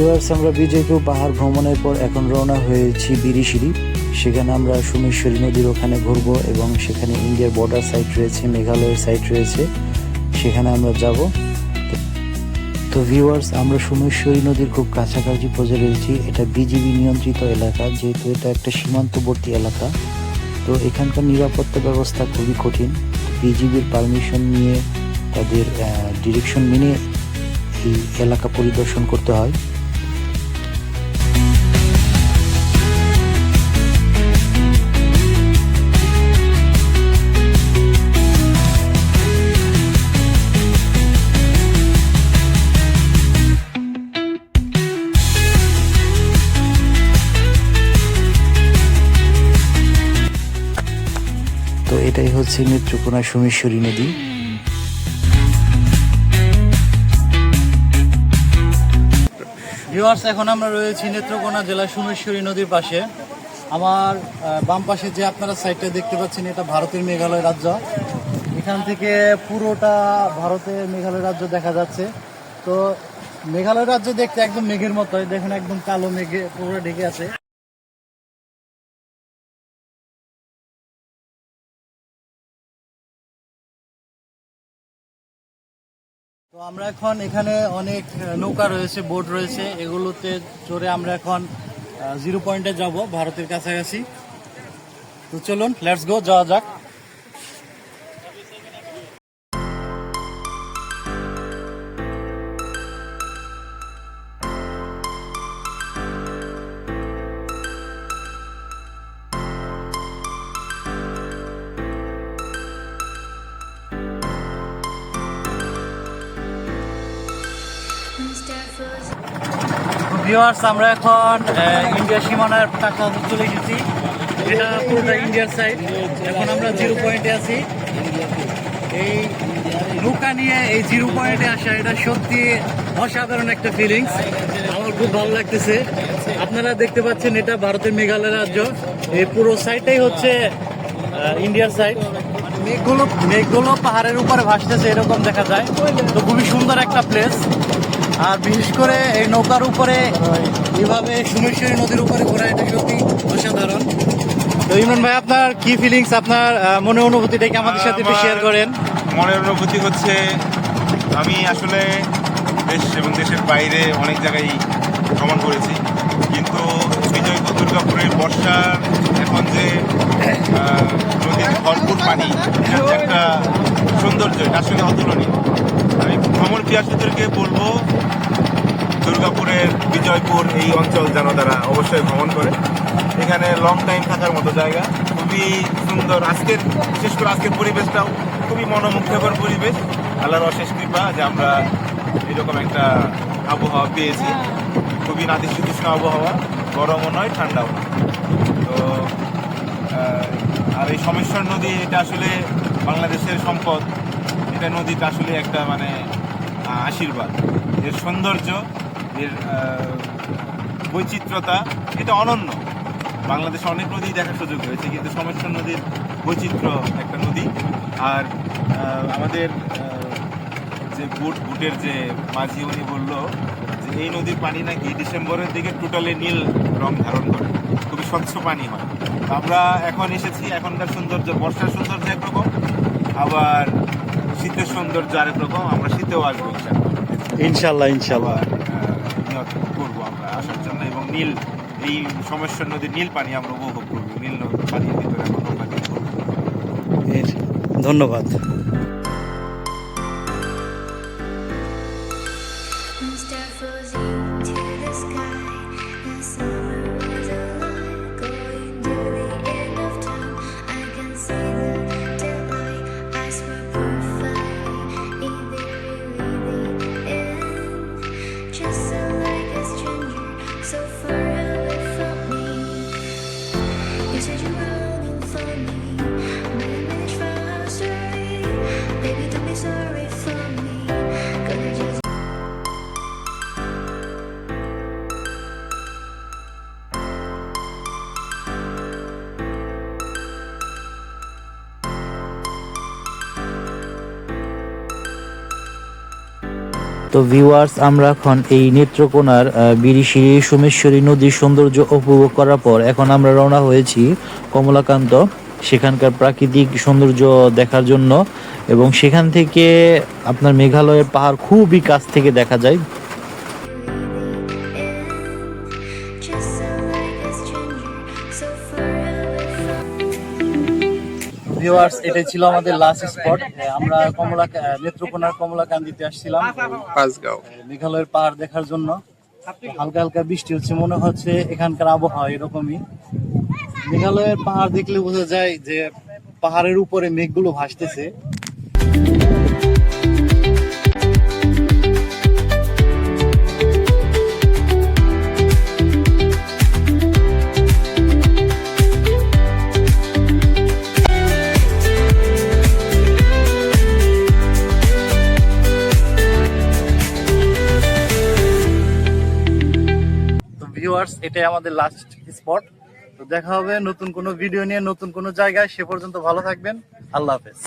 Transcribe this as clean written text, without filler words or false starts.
Viewers, আমরা বিজয়পুর পাহাড় ভ্রমণের পর এখন রওনা হয়েছি বিরিশিরি। সেখানে আমরা সোমেশ্বরী নদীর ওখানে ঘুরবো এবং সেখানে ইন্ডিয়ার বর্ডার সাইট রয়েছে, মেঘালয়ের সাইট রয়েছে, সেখানে আমরা যাব। তো ভিউয়ার্স, আমরা সোমেশ্বরী নদীর খুব কাছাকাছি পৌঁছে রয়েছি। এটা বিজিবি নিয়ন্ত্রিত এলাকা, যেহেতু এটা একটা সীমান্তবর্তী এলাকা, তো এখানকার নিরাপত্তা ব্যবস্থা খুবই কঠিন। বিজিবির পারমিশন নিয়ে, তাদের ডিরেকশন মেনে এই এলাকা পরিদর্শন করতে হয়। তো এটাই হচ্ছে নেত্রকোনা সোমেশ্বরী নদী। ভিউয়ার্স, এখন আমরা রয়েছি নেত্রকোনা জেলার সোমেশ্বরী নদীর পাশে। আমার বাম পাশে যে আপনারা সাইডটা দেখতে পাচ্ছেন, এটা ভারতের মেঘালয় রাজ্য। এখান থেকে পুরোটা ভারতের মেঘালয় রাজ্য দেখা যাচ্ছে। তো মেঘালয় রাজ্য দেখতে একদম মেঘের মতো, দেখুন একদম কালো মেঘে পুরো ঢেকে আছে। তো আমরা এখন এখানে অনেক নৌকা রয়েছে, বোট রয়েছে, এগুলোতে চড়ে আমরা এখন 0 পয়েন্টে যাব, ভারতের কাছাকাছি। তো চলুন, লেটস গো, যাওয়া যাক। ভিউয়ার্স, আমরা এখন ইন্ডিয়ার সীমানার কাছাকাছি চলে এসেছি। এটা পুরোটা ইন্ডিয়ার সাইড। এখন আমরা 0 পয়েন্টে আছি। এই নৌকা নিয়ে এই 0 পয়েন্টে আসা, এটা সত্যি অসাধারণ একটা ফিলিংস। আমার খুব ভালো লাগতেছে। আপনারা দেখতে পাচ্ছেন, এটা ভারতের মেঘালয় রাজ্য। এই পুরো সাইডটাই হচ্ছে ইন্ডিয়ার সাইড। মেঘগুলো পাহাড়ের উপরে ভাসতেছে, এরকম দেখা যায়। তো খুবই সুন্দর একটা প্লেস। আর বিশেষ করে এই নৌকার উপরে এইভাবে সোমেশ্বরী নদীর উপরে ঘোরা, এটা সত্যি অসাধারণ। তো ইমরান ভাই, আপনার কি ফিলিংস, আপনার মনের অনুভূতিটাকে আমাদের সাথে একটু শেয়ার করেন। মনের অনুভূতি হচ্ছে, আমি আসলে দেশ এবং দেশের বাইরে অনেক জায়গায় ভ্রমণ করেছি, কিন্তু বিজয়পুর দুর্গাপুরের বর্ষার এখন যে নদীর ভরপুর পানি, এটার যে একটা সৌন্দর্য, এটা আসলে অতুলনীয়। আমি ভ্রমণ পিয়াসীদেরকে বলবো, দুর্গাপুরের বিজয়পুর এই অঞ্চল যেন তারা অবশ্যই ভ্রমণ করে। এখানে লং টাইম থাকার মতো জায়গা, খুবই সুন্দর। বিশেষ করে আজকের পরিবেশটাও খুবই মনোমুগ্ধকর পরিবেশ। আল্লাহর অশেষ কৃপা যে আমরা এরকম একটা আবহাওয়া পেয়েছি। খুবই নাতিশীতোষ্ণ আবহাওয়া, গরমও নয়, ঠান্ডাও নয়। তো আর এই সোমেশ্বর নদী, এটা আসলে বাংলাদেশের সম্পদ। এটা নদীটা আসলে একটা মানে আশীর্বাদ। এর সৌন্দর্য, এর বৈচিত্র্যতা, এটা অনন্য। বাংলাদেশে অনেক নদী দেখার সুযোগ হয়েছে, কিন্তু সোমেশ্বর নদীর বৈচিত্র্য একটা নদী। আর আমাদের যে বুটের যে মাঝি, উনি বললো যে এই নদীর পানি নাকি ডিসেম্বরের দিকে টোটালি নীল রং ধারণ করে, খুবই স্বচ্ছ পানি হয়। আমরা এখন এসেছি, এখনকার সৌন্দর্য, বর্ষার সৌন্দর্য একরকম, আবার শীতের সৌন্দর্য আরেক রকম। আমরা শীতেও আসবো ইনশাল্লাহ ইনশাল্লাহ নিয়ত করবো আমরা আসার জন্য, এবং নীল এই সোমেশ্বর নদীর নীল পানি আমরা উপভোগ করবো। নীল পানির ভিতরে আমরা নৌকা দিয়ে ঘুরবো। ধন্যবাদ। তো ভিউয়ার্স, আমরা এখন এই নেত্রকোনার বিরিশিরি সোমেশ্বরী নদীর সৌন্দর্য উপভোগ করার পর এখন আমরা রওনা হয়েছি কমলাকান্ত, সেখানকার প্রাকৃতিক সৌন্দর্য দেখার জন্য। এবং সেখান থেকে আপনার মেঘালয়ের পাহাড় খুবই কাছ থেকে দেখা যায়। ভিউয়ার্স, এটাই ছিল আমাদের লাস্ট স্পট। আমরা নেত্রকোনার কমলাকান্দিতে আসছিলাম মেঘালয়ের পাহাড় দেখার জন্য। হালকা হালকা বৃষ্টি হচ্ছে, মনে হচ্ছে এখানকার আবহাওয়া এরকমই। মেঘালয়ের পাহাড় দেখলে বোঝা যায় যে পাহাড়ের উপরে মেঘগুলো ভাসতেছে। ভিউয়ার্স, এটাই আমাদের লাস্ট স্পট। তো দেখা হবে নতুন কোনো ভিডিও নিয়ে, নতুন কোনো জায়গায়। সে পর্যন্ত ভালো থাকবেন। আল্লাহ হাফেজ।